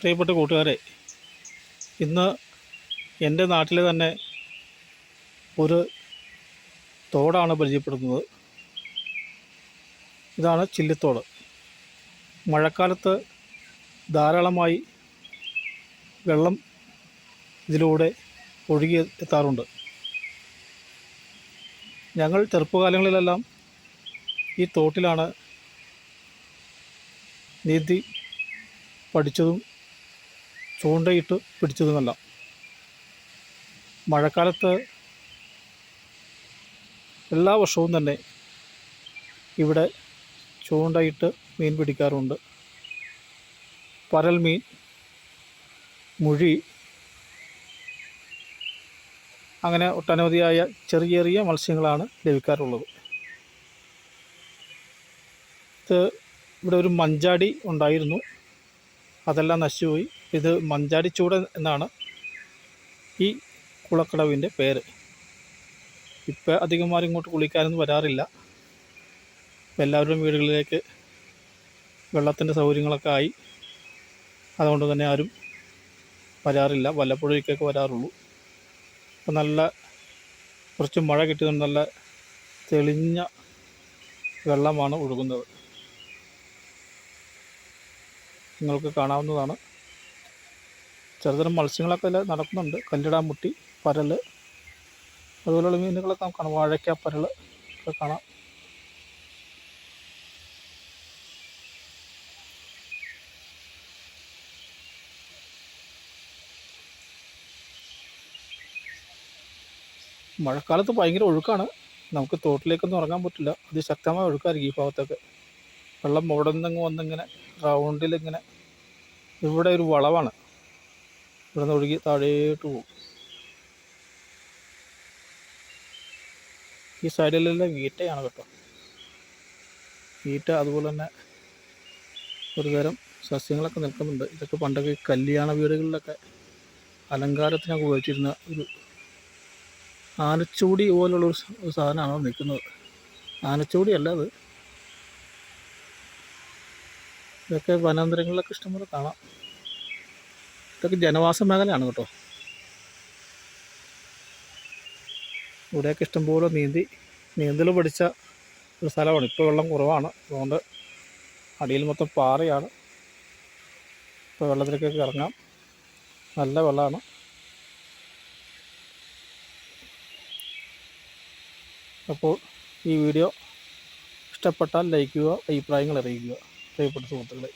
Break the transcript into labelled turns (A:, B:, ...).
A: പ്രിയപ്പെട്ട കൂട്ടുകാരെ, ഇന്ന് എൻ്റെ നാട്ടിൽ തന്നെ ഒരു തോടാണ് പരിചയപ്പെടുത്തുന്നത്. ഇതാണ് ചില്ലിത്തോട്. മഴക്കാലത്ത് ധാരാളമായി വെള്ളം ഇതിലൂടെ ഒഴുകി എത്താറുണ്ട്. ഞങ്ങൾ ചെറുപ്പകാലങ്ങളിലെല്ലാം ഈ തോട്ടിലാണ് നീന്തി പഠിച്ചതും ചൂണ്ടയിട്ട് പിടിച്ചതുമെല്ലാം. മഴക്കാലത്ത് എല്ലാ വർഷവും തന്നെ ഇവിടെ ചൂണ്ടയിട്ട് മീൻ പിടിക്കാറുണ്ട്. പരൽ മീൻ, മുഴി, അങ്ങനെ ഒട്ടനവധിയായ ചെറിയ ചെറിയ മത്സ്യങ്ങളാണ് ലഭിക്കാറുള്ളത്. ഇവിടെ ഒരു മഞ്ചാടി ഉണ്ടായിരുന്നു, അതെല്ലാം നശിച്ചുപോയി. ഇത് മഞ്ചാടിച്ചൂട എന്നാണ് ഈ കുളക്കടവിൻ്റെ പേര്. ഇപ്പം അധികമാരും ഇങ്ങോട്ട് കുളിക്കാനൊന്നും വരാറില്ല. എല്ലാവരുടെയും വീടുകളിലേക്ക് വെള്ളത്തിൻ്റെ സൗകര്യങ്ങളൊക്കെ ആയി. അതുകൊണ്ട് തന്നെ ആരും വരാറില്ല, വല്ലപ്പോഴേക്കൊക്കെ വരാറുള്ളൂ. ഇപ്പം നല്ല കുറച്ച് മഴ കിട്ടിയതുകൊണ്ട് നല്ല തെളിഞ്ഞ വെള്ളമാണ് ഒഴുകുന്നത്. നിങ്ങൾക്ക് കാണാവുന്നതാണ്. ചെറുതരം മത്സ്യങ്ങളൊക്കെ അതിൽ നടക്കുന്നുണ്ട്. കല്ലിടാമുട്ടി, പരൽ, അതുപോലെയുള്ള മീനുകളൊക്കെ നമുക്ക് കാണാം. വാഴയ്ക്ക, പരൽ ഒക്കെ കാണാം. മഴക്കാലത്ത് ഭയങ്കര ഒഴുക്കാണ്. നമുക്ക് തോട്ടിലേക്കൊന്നും ഇറങ്ങാൻ പറ്റില്ല. അതിശക്തമായ ഒഴുക്കായിരിക്കും ഈ ഭാഗത്തൊക്കെ. വെള്ളം അവിടെ നിന്നങ്ങ് വന്നിങ്ങനെ റൗണ്ടിലിങ്ങനെ, ഇവിടെ ഒരു വളവാണ്, ഇവിടെ നിന്ന് ഒഴുകി താഴേട്ട് പോകും. ഈ സൈഡിലെല്ലാം ഈറ്റയാണ് കേട്ടോ. ഈറ്റ, അതുപോലെ തന്നെ ഒരു തരം സസ്യങ്ങളൊക്കെ നിൽക്കുന്നുണ്ട്. ഇതൊക്കെ പണ്ടൊക്കെ കല്യാണ വീടുകളിലൊക്കെ അലങ്കാരത്തിനൊക്കെ ഉപയോഗിച്ചിരുന്ന ഒരു ആനച്ചൂടി പോലുള്ളൊരു സാധനമാണ് നിൽക്കുന്നത്. ആനച്ചൂടി അല്ല അത്. ഇതൊക്കെ വനാന്തരങ്ങളിലൊക്കെ ഇഷ്ടംപോലെ കാണാം. ഇതൊക്കെ ജനവാസ മേഖലയാണ് കേട്ടോ. ഇവിടെയൊക്കെ ഇഷ്ടംപോലെ നീന്തൽ പഠിച്ച ഒരു സ്ഥലമാണ്. ഇപ്പോൾ വെള്ളം കുറവാണ്, അതുകൊണ്ട് അടിയിൽ മൊത്തം പാറയാണ്. ഇപ്പോൾ വെള്ളത്തിലേക്കൊക്കെ ഇറങ്ങാം, നല്ല വെള്ളമാണ്. അപ്പോൾ ഈ വീഡിയോ ഇഷ്ടപ്പെട്ടാൽ ലൈക്ക് ചെയ്യുക, അഭിപ്രായങ്ങൾ അറിയിക്കുക പ്രിയപ്പെട്ട സുഹൃത്തുക്കളെ.